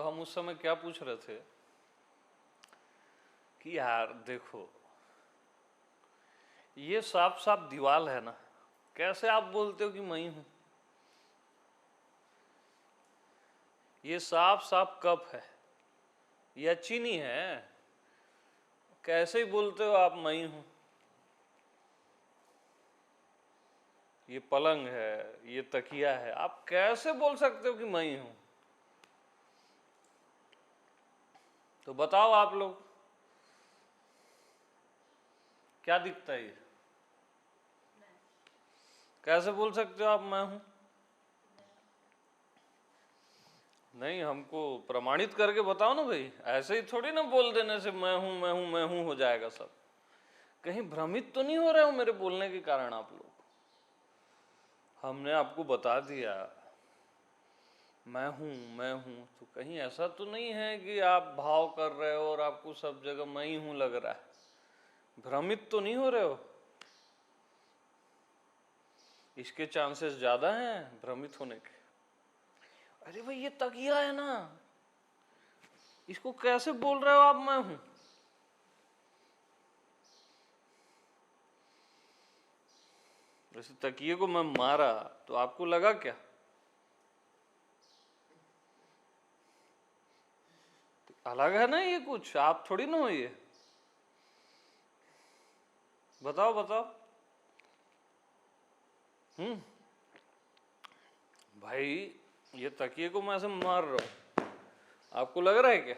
हम उस समय क्या पूछ रहे थे कि यार देखो, ये साफ साफ दीवाल है ना, कैसे आप बोलते हो कि मैं ही हूं? ये साफ साफ कप है या चीनी है, कैसे ही बोलते हो आप मैं ही हूं? ये पलंग है, ये तकिया है, आप कैसे बोल सकते हो कि मैं ही हूं? तो बताओ आप लोग, क्या दिखता है ये? कैसे बोल सकते हो आप मैं हूं? नहीं, हमको प्रमाणित करके बताओ ना भाई, ऐसे ही थोड़ी ना बोल देने से मैं हूं मैं हूं मैं हूं हो जाएगा सब। कहीं भ्रमित तो नहीं हो रहे हो मेरे बोलने के कारण आप लोग? हमने आपको बता दिया मैं हूं, तो कहीं ऐसा तो नहीं है कि आप भाव कर रहे हो और आपको सब जगह मैं ही हूं लग रहा है? भ्रमित तो नहीं हो रहे हो? इसके चांसेस ज्यादा हैं भ्रमित होने के। अरे भाई ये तकिया है ना, इसको कैसे बोल रहे हो आप मैं हूं? वैसे तकिए को मैं मारा तो आपको लगा क्या? अलग है ना ये, कुछ आप थोड़ी ना हो ये। बताओ बताओ। भाई ये तकिए को मैं ऐसे मार रहा हूं, आपको लग रहा है क्या?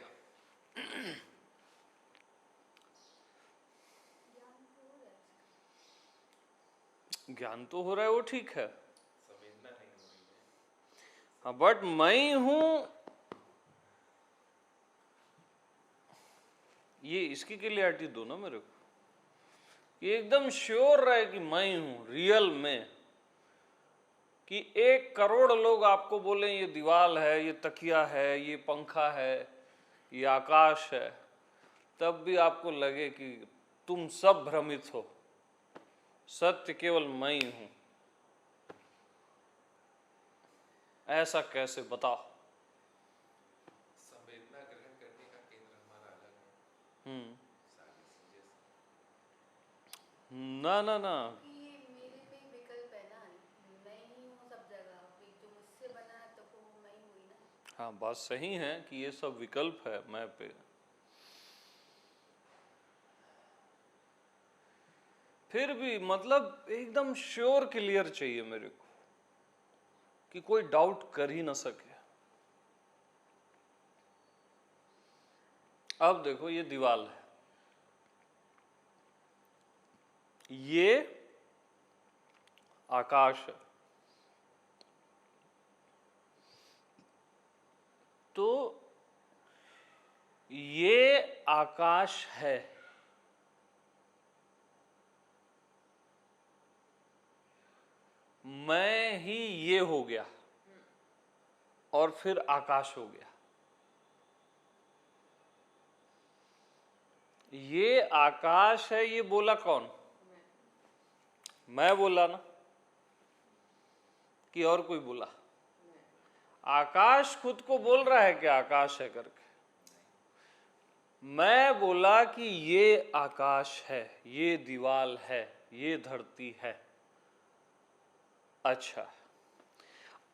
ज्ञान तो हो रहा है, वो ठीक है, हाँ, बट मैं हूं ये, इसकी क्लियरिटी दो ना मेरे को। ये एकदम श्योर रहे कि मैं हूं रियल में, कि 1 करोड़ लोग आपको बोले ये दीवाल है, ये तकिया है, ये पंखा है, ये आकाश है, तब भी आपको लगे कि तुम सब भ्रमित हो, सत्य केवल मैं ही हूं। ऐसा कैसे, बताओ? संवेदना ग्रहण करने का केंद्र हमारा अलग है। ना ना ना, ये मेरे पे विकल्प है ना, मैं ही हूँ सब जगह भी, जो मुझसे बना है तो वो मैं ही हुई ना। हाँ बात सही है कि ये सब विकल्प है मैं पे, फिर भी मतलब एकदम श्योर क्लियर चाहिए मेरे को कि कोई डाउट कर ही ना सके। अब देखो ये दीवाल है, ये आकाश है, तो ये आकाश है, मैं ही ये हो गया और फिर आकाश हो गया। ये आकाश है, ये बोला कौन? मैं बोला ना, कि और कोई बोला? आकाश खुद को बोल रहा है कि आकाश है करके। मैं बोला कि ये आकाश है, ये दीवाल है, ये धरती है। अच्छा,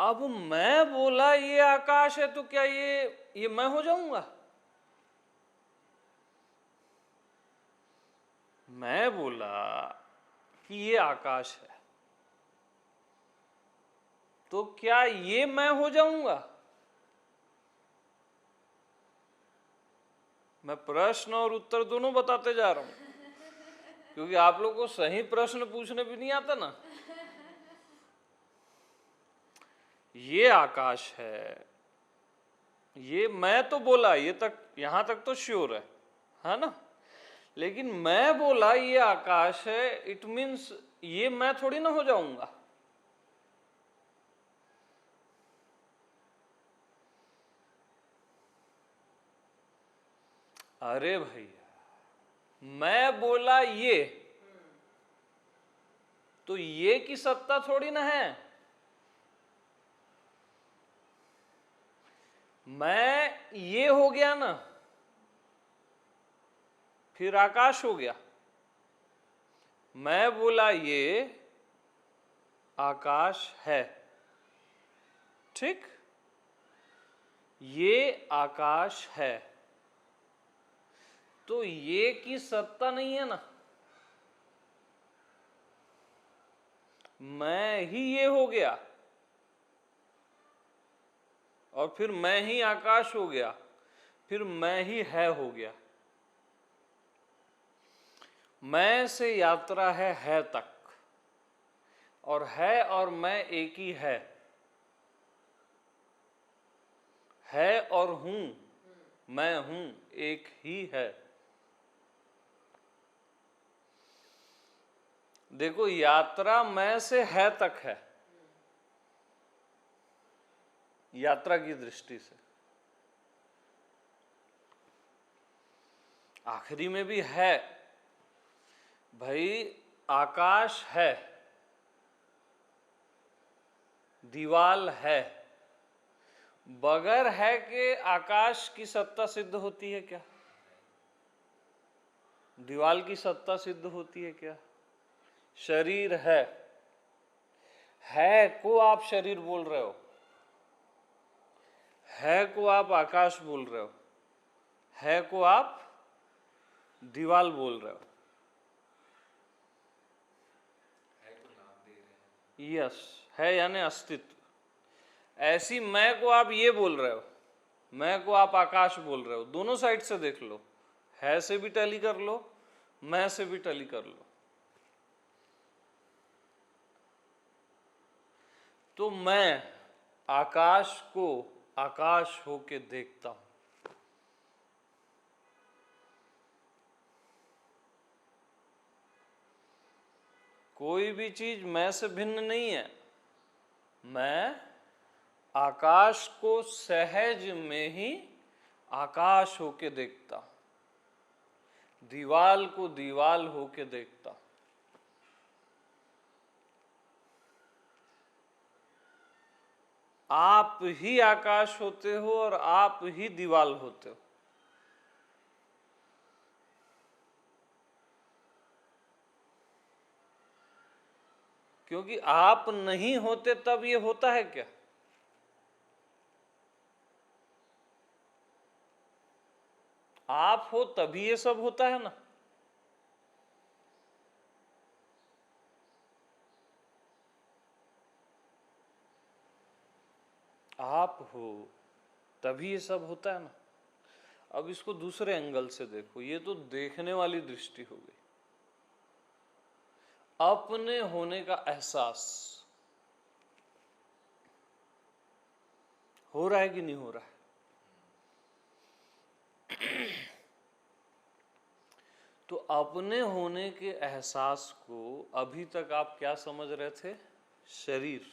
अब मैं बोला ये आकाश है, तो क्या ये मैं हो जाऊंगा? मैं बोला कि ये आकाश है, तो क्या ये मैं हो जाऊंगा? मैं प्रश्न और उत्तर दोनों बताते जा रहा हूं, क्योंकि आप लोग को सही प्रश्न पूछने भी नहीं आता ना। ये आकाश है, ये मैं तो बोला, ये तक यहां तक तो श्योर है ना? लेकिन मैं बोला ये आकाश है, इट मीन्स ये मैं थोड़ी ना हो जाऊंगा। अरे भैया, मैं बोला ये, तो ये की सत्ता थोड़ी ना है। मैं ये हो गया ना, फिर आकाश हो गया। मैं बोला ये आकाश है, ठीक? ये आकाश है, तो ये की सत्ता नहीं है ना, मैं ही ये हो गया और फिर मैं ही आकाश हो गया, फिर मैं ही है हो गया। मैं से यात्रा है तक, और है और मैं एक ही है और हूं, मैं हूं एक ही है। देखो, यात्रा मैं से है तक है, यात्रा की दृष्टि से। आखिरी में भी है भाई, आकाश है, दीवाल है। बगैर है के आकाश की सत्ता सिद्ध होती है क्या? दीवाल की सत्ता सिद्ध होती है क्या? शरीर है को आप शरीर बोल रहे हो, है को आप आकाश बोल रहे हो, है को आप दीवाल बोल रहे हो। है को नाम दे रहे हैं। यस, है यानी अस्तित्व। ऐसी मैं को आप ये बोल रहे हो, मैं को आप आकाश बोल रहे हो। दोनों साइड से देख लो, है से भी टैली कर लो, मैं से भी टैली कर लो। तो मैं आकाश को आकाश होके देखता हूं। कोई भी चीज मैं से भिन्न नहीं है। मैं आकाश को सहज में ही आकाश होके देखता हूं, दीवाल को दीवाल होके देखता हूं। आप ही आकाश होते हो और आप ही दीवाल होते हो। क्योंकि आप नहीं होते तब ये होता है क्या? आप हो तभी ये सब होता है ना। आप हो तभी ये सब होता है ना। अब इसको दूसरे एंगल से देखो, ये तो देखने वाली दृष्टि हो गई। अपने होने का एहसास हो रहा है कि नहीं हो रहा है? तो अपने होने के एहसास को अभी तक आप क्या समझ रहे थे? शरीर,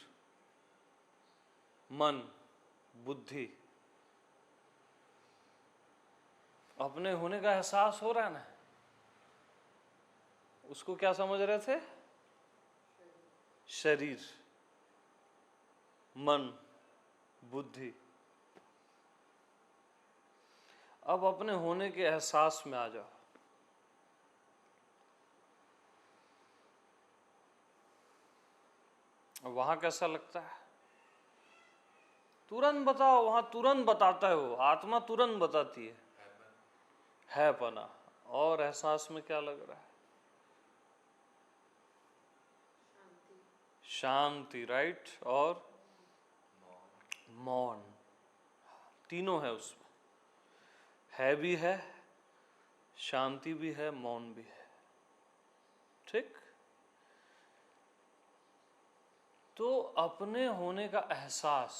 मन, बुद्धि। अपने होने का एहसास हो रहा है ना, उसको क्या समझ रहे थे? शरीर, मन, बुद्धि। अब अपने होने के एहसास में आ जाओ। वहां कैसा लगता है? तुरंत बताओ, वहां तुरंत बताता है वो, आत्मा तुरंत बताती है पना। और एहसास में क्या लग रहा है? शांति, राइट? और मौन। तीनों है उसमें, है भी है, शांति भी है, मौन भी है। ठीक? तो अपने होने का एहसास,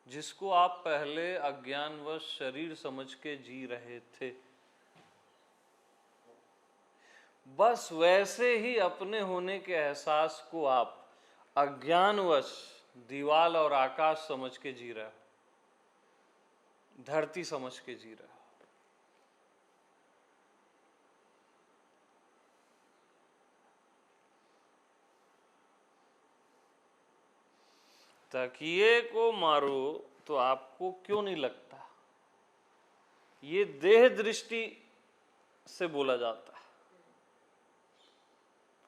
जिसको आप पहले अज्ञानवश शरीर समझ के जी रहे थे, बस वैसे ही अपने होने के एहसास को आप अज्ञानवश दीवाल और आकाश समझ के जी रहे हो, धरती समझ के जी रहे हो। तकिए को मारो तो आपको क्यों नहीं लगता? ये देह दृष्टि से बोला जाता है,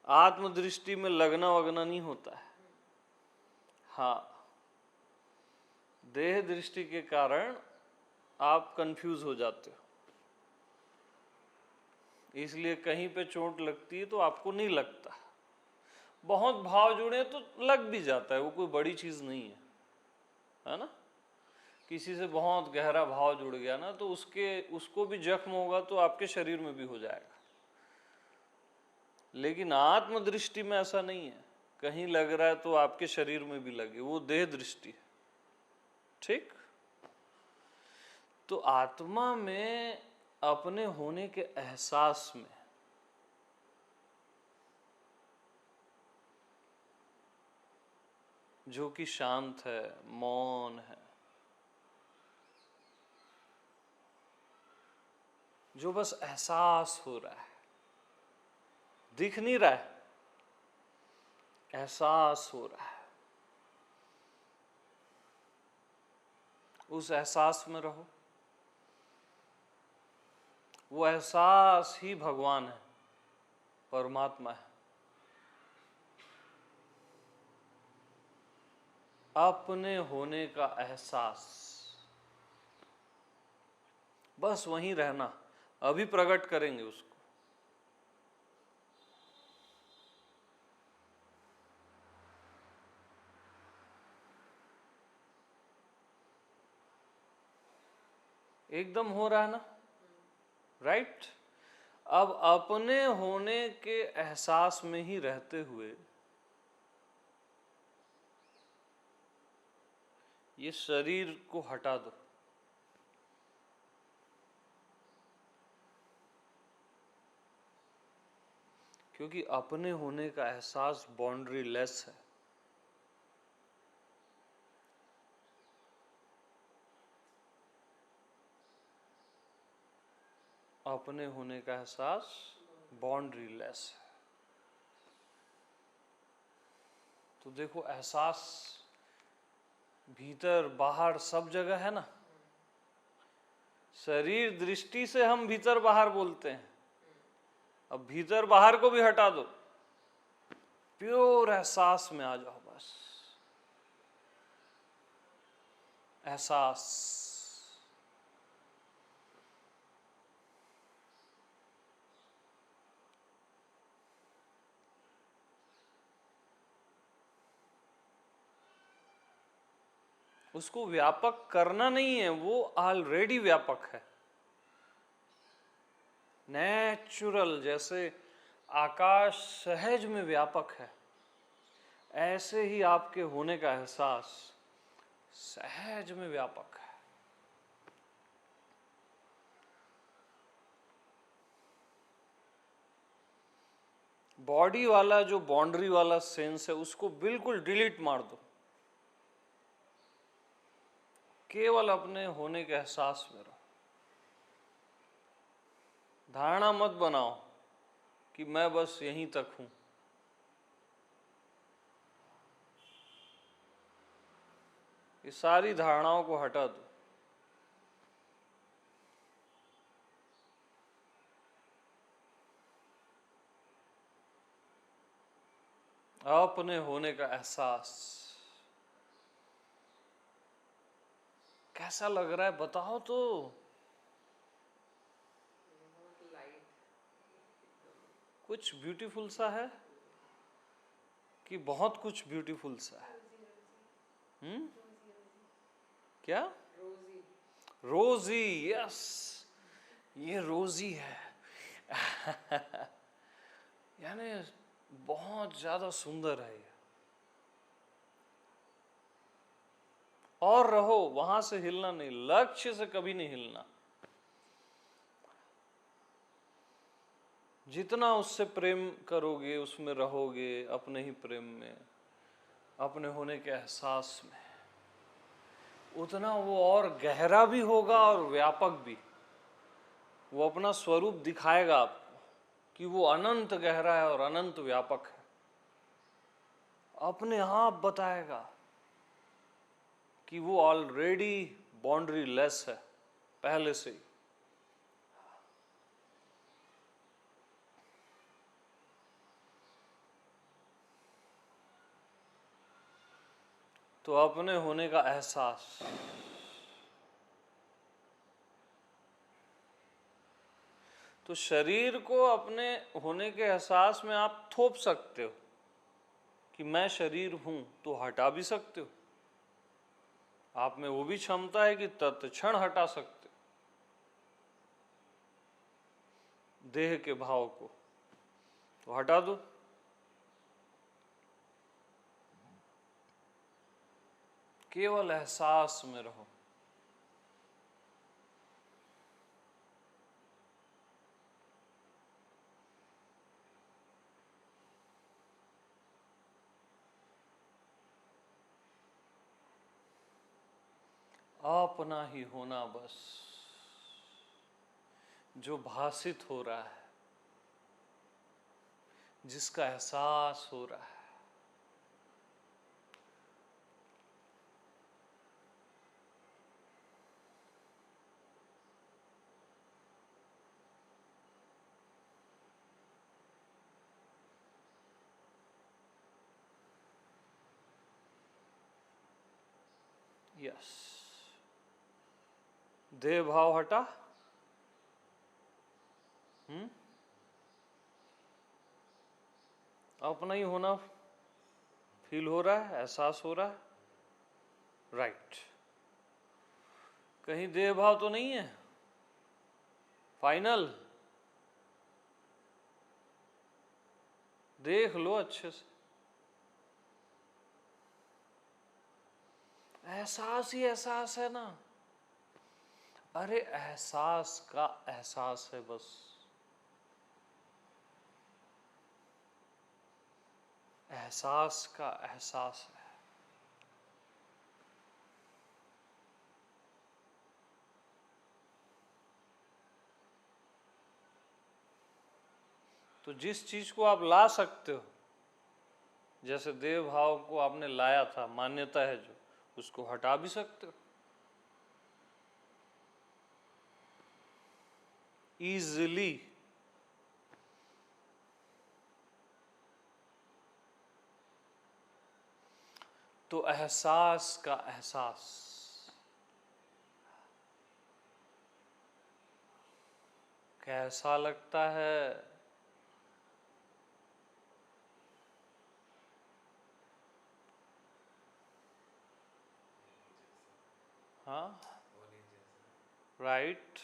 आत्मदृष्टि में लगना वगना नहीं होता है। हाँ, देह दृष्टि के कारण आप कंफ्यूज हो जाते हो, इसलिए कहीं पे चोट लगती है तो आपको नहीं लगता। बहुत भाव जुड़े तो लग भी जाता है, वो कोई बड़ी चीज नहीं है ना। किसी से बहुत गहरा भाव जुड़ गया ना तो उसको भी जख्म होगा तो आपके शरीर में भी हो जाएगा। लेकिन आत्मदृष्टि में ऐसा नहीं है, कहीं लग रहा है तो आपके शरीर में भी लगे, वो देह दृष्टि है। ठीक, तो आत्मा में अपने होने के एहसास में जो कि शांत है, मौन है, जो बस एहसास हो रहा है, दिख नहीं रहा है, एहसास हो रहा है, उस एहसास में रहो। वो एहसास ही भगवान है, परमात्मा है। अपने होने का एहसास, बस वहीं रहना। अभी प्रकट करेंगे उसको। एकदम हो रहा है ना, राइट? अब अपने होने के एहसास में ही रहते हुए ये शरीर को हटा दो। क्योंकि अपने होने का एहसास बाउंड्री लेस है। अपने होने का एहसास बाउंड्री लेस है। तो देखो, एहसास भीतर बाहर सब जगह है ना। शरीर दृष्टि से हम भीतर बाहर बोलते हैं, अब भीतर बाहर को भी हटा दो, प्योर एहसास में आ जाओ। बस एहसास, उसको व्यापक करना नहीं है, वो ऑलरेडी व्यापक है। नेचुरल, जैसे आकाश सहज में व्यापक है, ऐसे ही आपके होने का एहसास सहज में व्यापक है। बॉडी वाला जो बाउंड्री वाला सेंस है उसको बिल्कुल डिलीट मार दो, केवल अपने होने के एहसास में रहो। धारणा मत बनाओ कि मैं बस यहीं तक हूं। ये सारी धारणाओं को हटा दो। अपने होने का एहसास कैसा लग रहा है बताओ तो। कुछ ब्यूटीफुल सा है कि बहुत कुछ ब्यूटीफुल सा है? क्या? रोजी, यस, ये रोजी है। यानी बहुत ज्यादा सुंदर है ये। और रहो वहां से, हिलना नहीं, लक्ष्य से कभी नहीं हिलना। जितना उससे प्रेम करोगे, उसमें रहोगे, अपने ही प्रेम में, अपने होने के एहसास में, उतना वो और गहरा भी होगा और व्यापक भी। वो अपना स्वरूप दिखाएगा आपको कि वो अनंत गहरा है और अनंत व्यापक है। अपने आप बताएगा कि वो ऑलरेडी बाउंड्री लेस है पहले से ही। तो अपने होने का एहसास, तो शरीर को अपने होने के एहसास में आप थोप सकते हो कि मैं शरीर हूं, तो हटा भी सकते हो। आप में वो भी क्षमता है कि तत्क्षण हटा सकते हो देह के भाव को, तो हटा दो। केवल एहसास में रहो। अपना ही होना बस, जो भासित हो रहा है, जिसका एहसास हो रहा है। यस, देह भाव हटा। अपना ही होना फील हो रहा है, एहसास हो रहा है। राइट। कहीं देह भाव तो नहीं है फाइनल? देख लो अच्छे से। एहसास ही एहसास है ना। अरे एहसास का एहसास है बस। एहसास का एहसास है। तो जिस चीज को आप ला सकते हो, जैसे देव भाव को आपने लाया था, मान्यता है जो, उसको हटा भी सकते हो इजीली। तो एहसास का एहसास, कैसा लगता है? हाँ, होने जैसा। Right,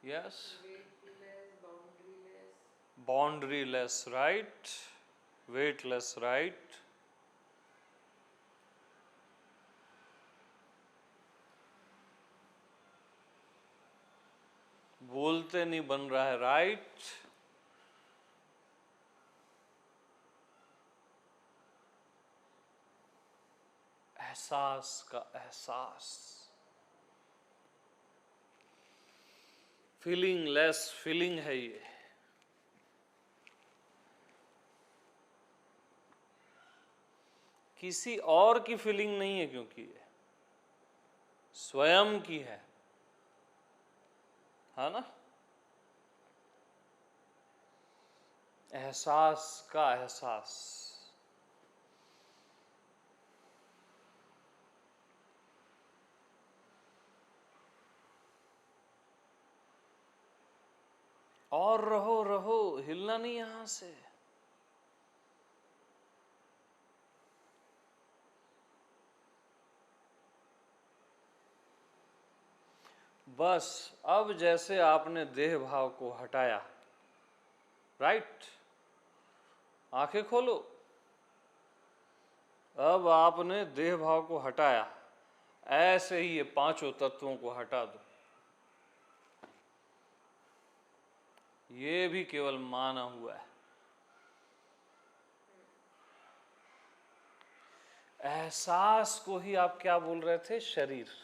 yes, weightless, बाउंड्रीलेस। बाउंड्रीलेस, right, weightless, right. बोलते नहीं बन रहा है, राइट। एहसास का एहसास, फीलिंग लेस फीलिंग है ये। किसी और की फीलिंग नहीं है, क्योंकि ये स्वयं की है ना। एहसास का एहसास। और रहो रहो, हिलना नहीं यहां से। बस अब जैसे आपने देह भाव को हटाया, राइट, आंखें खोलो। अब आपने देह भाव को हटाया, ऐसे ही ये पांचों तत्वों को हटा दो। ये भी केवल माना हुआ है। एहसास को ही आप क्या बोल रहे थे? शरीर।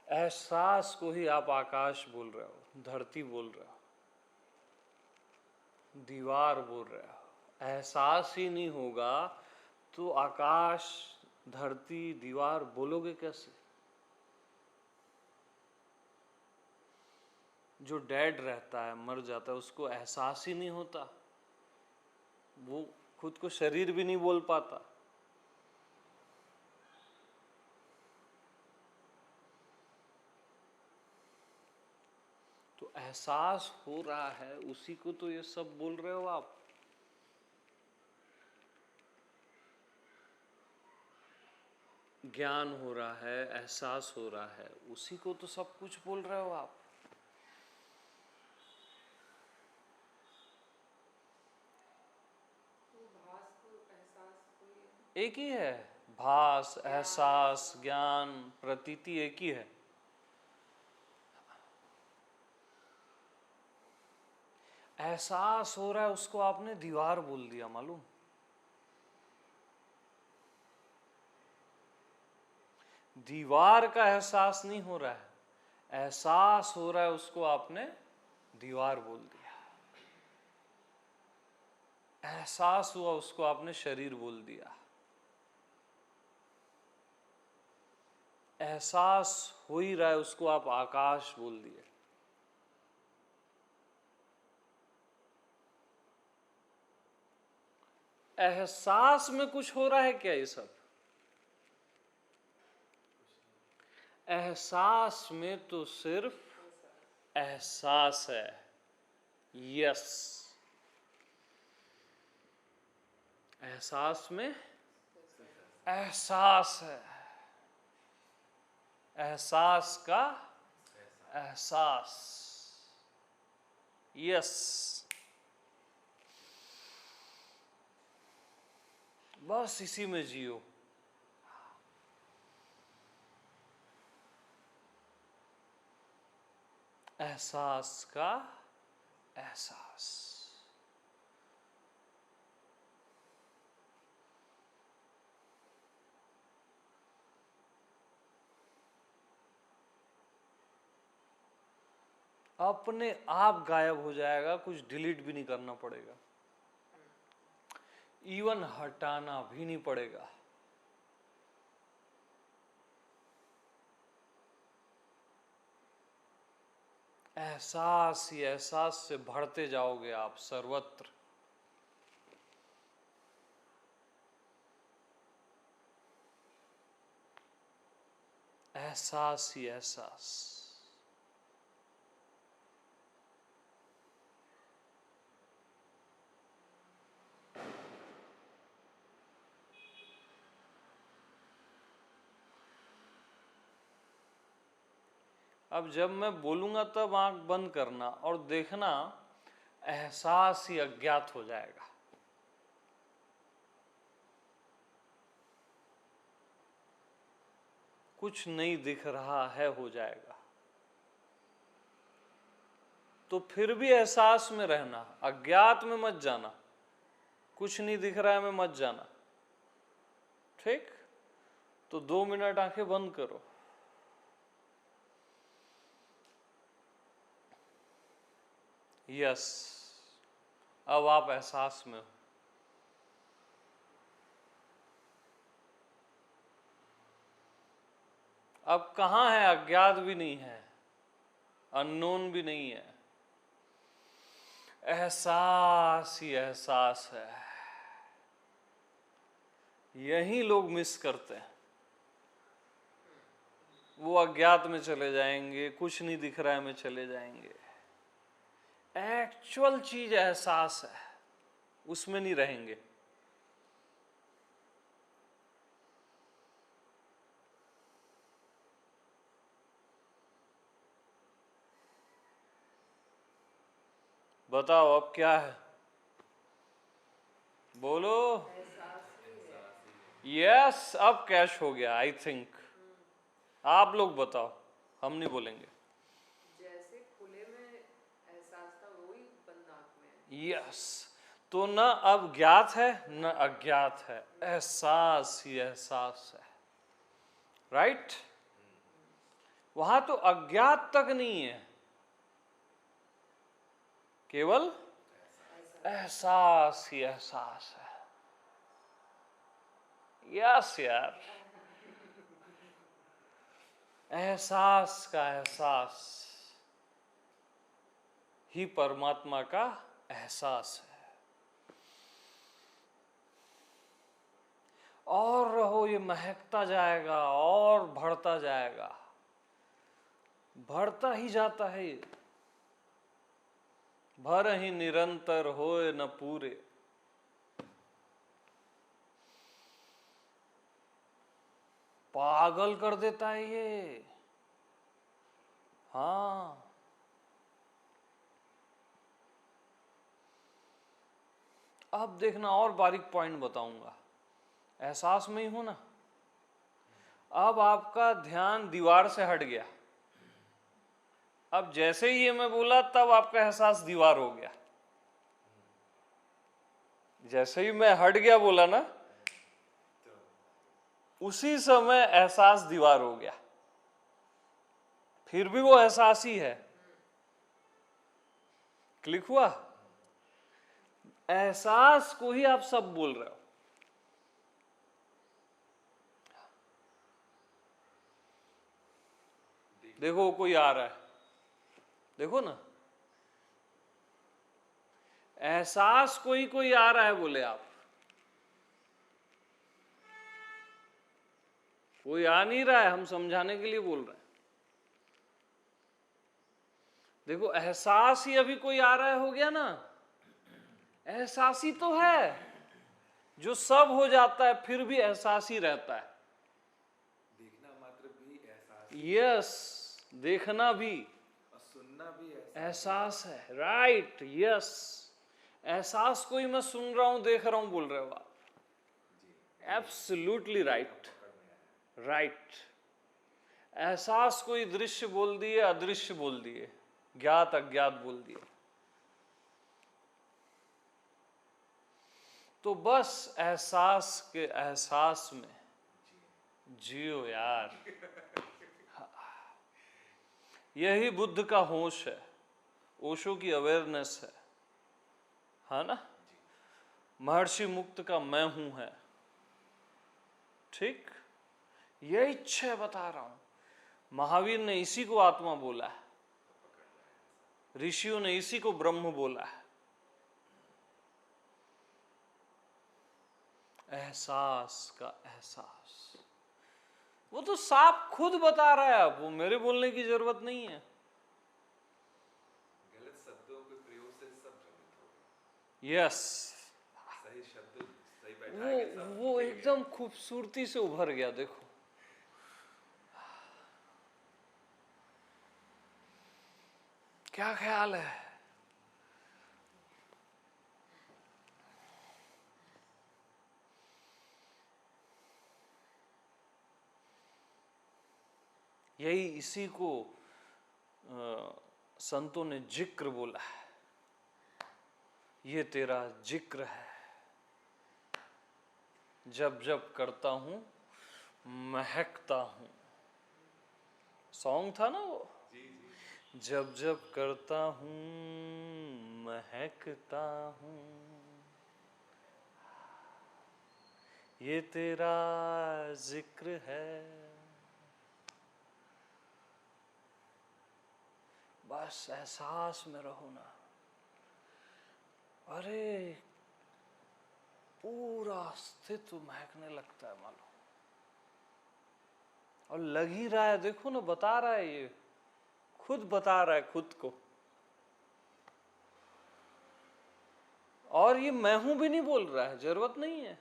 एहसास को ही आप आकाश बोल रहे हो, धरती बोल रहे हो, दीवार बोल रहे हो। एहसास ही नहीं होगा तो आकाश धरती, दीवार बोलोगे कैसे? जो डेड रहता है, मर जाता है, उसको एहसास ही नहीं होता, वो खुद को शरीर भी नहीं बोल पाता। तो एहसास हो रहा है, उसी को तो ये सब बोल रहे हो आप। ज्ञान हो रहा है, एहसास हो रहा है, उसी को तो सब कुछ बोल रहे हो आप। एक ही है, भास, एहसास, ज्ञान, प्रतीति एक ही है। एहसास हो रहा है, उसको आपने दीवार बोल दिया, मालूम? दीवार का एहसास नहीं हो रहा है, एहसास हो रहा है, उसको आपने दीवार बोल दिया। एहसास हुआ, उसको आपने शरीर बोल दिया। एहसास हो ही रहा है, उसको आप आकाश बोल दिए। एहसास में कुछ हो रहा है क्या? ये सब एहसास में तो सिर्फ एहसास है। यस, एहसास में एहसास है, एहसास का एहसास। यस, बस इसी में जियो। एहसास का एहसास। अपने आप गायब हो जाएगा, कुछ डिलीट भी नहीं करना पड़ेगा, इवन हटाना भी नहीं पड़ेगा। एहसास ही एहसास से भरते जाओगे आप सर्वत्र। एहसास ही एहसास। अब जब मैं बोलूंगा तब आंख बंद करना और देखना, एहसास ही अज्ञात हो जाएगा। कुछ नहीं दिख रहा है हो जाएगा। तो फिर भी एहसास में रहना, अज्ञात में मत जाना, कुछ नहीं दिख रहा है में मत जाना। ठीक? तो 2 मिनट आंखें बंद करो। यस, अब आप एहसास में हो। अब कहाँ है? अज्ञात भी नहीं है, अननोन भी नहीं है, एहसास ही एहसास है। यही लोग मिस करते हैं। वो अज्ञात में चले जाएंगे, कुछ नहीं दिख रहा है में चले जाएंगे। एक्चुअल चीज एहसास है, उसमें नहीं रहेंगे। बताओ अब क्या है? बोलो। यस, अब कैश हो गया आई थिंक। आप लोग बताओ, हम नहीं बोलेंगे। जैसे खुले में एहसास था वही बंद आँख में। यस, तो न अब ज्ञात है न अज्ञात है, एहसास ही एहसास है। राइट? वहां तो अज्ञात तक नहीं है, केवल एहसास ही एहसास है। यस यार, एहसास का एहसास ही परमात्मा का एहसास है। और रहो, ये महकता जाएगा और बढ़ता जाएगा, बढ़ता ही जाता है ये। भर ही निरंतर होए न पूरे, पागल कर देता है ये। हाँ, अब देखना और बारीक पॉइंट बताऊंगा। एहसास में ही हो ना, अब आपका ध्यान दीवार से हट गया। अब जैसे ही ये मैं बोला तब आपका एहसास दीवार हो गया। जैसे ही मैं हट गया बोला ना, उसी समय एहसास दीवार हो गया। फिर भी वो एहसास ही है। क्लिक हुआ? एहसास को ही आप सब बोल रहे हो। देखो कोई आ रहा है, देखो ना, एहसास कोई आ रहा है बोले आप। कोई आ नहीं रहा है, हम समझाने के लिए बोल रहे हैं। देखो एहसास ही अभी कोई आ रहा है हो गया ना। एहसास ही तो है, जो सब हो जाता है फिर भी एहसास ही रहता है। देखना मात्र भी एहसास, यस, देखना भी और सुनना भी एहसास है। Right, yes. एहसास को ही मैं सुन रहा हूं, देख रहा हूं बोल रहे हो आप। Absolutely right, right. एहसास कोई दृश्य बोल दिए, अदृश्य बोल दिए, ज्ञात अज्ञात बोल दिए। तो बस एहसास के एहसास में जियो यार। यही बुद्ध का होश है, ओशो की अवेयरनेस है ना। महर्षि मुक्त का मैं हूं है। ठीक, यही इच्छा बता रहा हूं। महावीर ने इसी को आत्मा बोला है, ऋषियों ने इसी को ब्रह्म बोला है। एहसास का एहसास, वो तो साफ खुद बता रहा है। अब वो मेरे बोलने की जरूरत नहीं है। गलत शब्दों के प्रयोग से सब भ्रमित हो गए। यस, सही शब्द सही बैठा के सब वो गिर एकदम खूबसूरती से उभर गया। देखो क्या ख्याल है? यही इसी को संतों ने जिक्र बोला है। ये तेरा जिक्र है, जब जब करता हूं महकता हूं। सॉन्ग था ना वो, जब जब करता हूं महकता हूं, ये तेरा जिक्र है। बस एहसास में रहो ना। अरे पूरा अस्तित्व महकने लगता है मालूम, और लग ही रहा है। देखो ना, बता रहा है, ये खुद बता रहा है खुद को। और ये मैं हूं भी नहीं बोल रहा है, जरूरत नहीं है।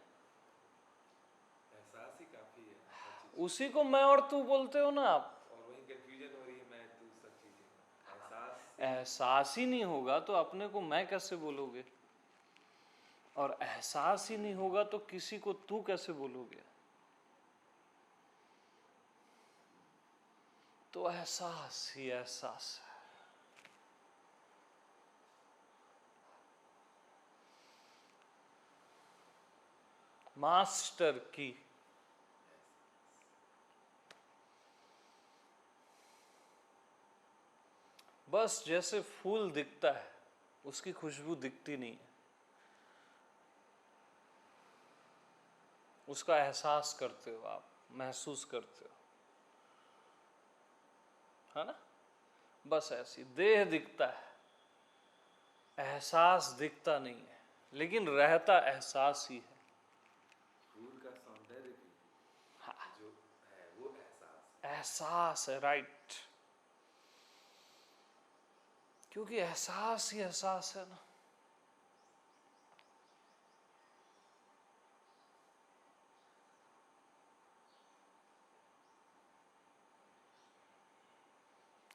एहसास ही काफी है हर चीज। उसी को मैं और तू बोलते हो ना आप। और वही कंफ्यूजन हो रही है, मैं तू सब चीजें। एहसास एहसास ही नहीं होगा तो अपने को मैं कैसे बोलोगे? और एहसास ही नहीं होगा तो किसी को तू कैसे बोलोगे? तो एहसास ही एहसास है। मास्टर की बस जैसे फूल दिखता है, उसकी खुशबू दिखती नहीं है। उसका एहसास करते हो, आप महसूस करते हो, है ना। बस ऐसी देह दिखता है, एहसास दिखता नहीं है, लेकिन रहता एहसास ही है। फूल का सौंदर्य भी जो है वो एहसास एहसास है, राइट, क्योंकि एहसास ही एहसास है ना।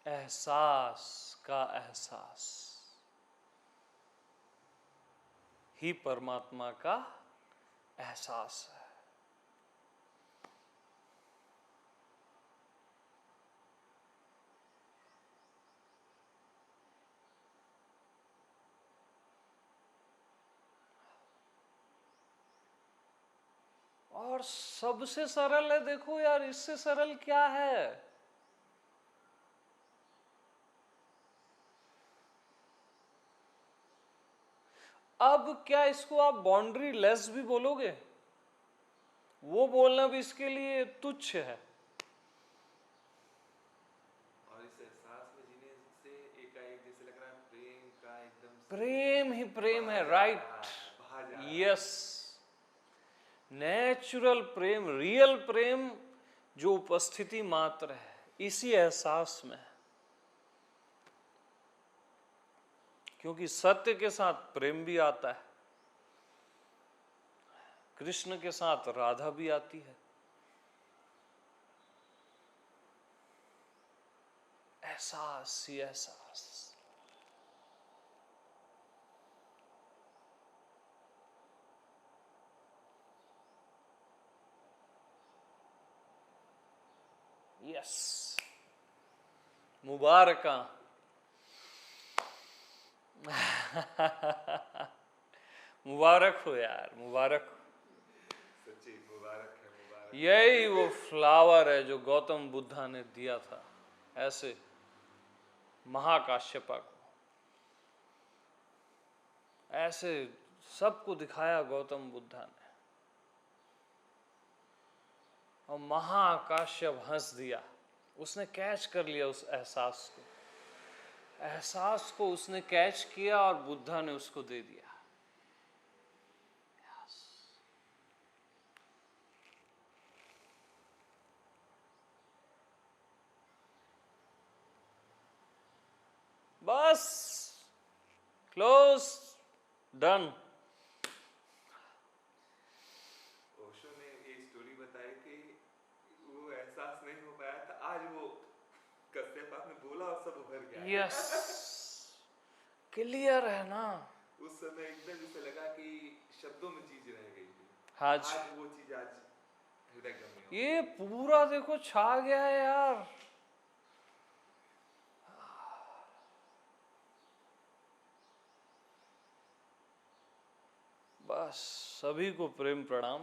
एहसास का एहसास ही परमात्मा का एहसास है। और सबसे सरल है, देखो यार, इससे सरल क्या है। अब क्या इसको आप बाउंड्री लेस भी बोलोगे? वो बोलना भी इसके लिए तुच्छ है। और इस एहसास में जीने से एकाएक जैसे लग रहा है प्रेम का एकदम से प्रेम ही प्रेम है, राइट, बहा जा रहा है। यस। नेचुरल प्रेम, रियल प्रेम जो उपस्थिति मात्र है, इसी एहसास में है। क्योंकि सत्य के साथ प्रेम भी आता है, कृष्ण के साथ राधा भी आती है। एहसास ही एहसास। यस, मुबारका। मुबारक हो यार, मुबारक हो। सच्ची मुबारक है, मुबारक। यही वो फ्लावर है जो गौतम बुद्धा ने दिया था ऐसे महाकाश्यपा को, ऐसे सबको दिखाया गौतम बुद्धा ने, और महाकाश्यप हंस दिया। उसने कैच कर लिया उस एहसास को, एहसास को उसने कैच किया और बुद्धा ने उसको दे दिया। बस, क्लोज, डन। ओशो ने एक स्टोरी बताई कि वो एहसास नहीं हो पाया था, आज वो कश्यप ने बोला और सब उभर गया। यस, क्लियर है ना। उस समय एकदम जैसे लगा कि शब्दों में चीज रह गई थी, आज वो चीज आज हृदय गम्य हो ये पूरा देखो छा गया है यार। बस, सभी को प्रेम प्रणाम।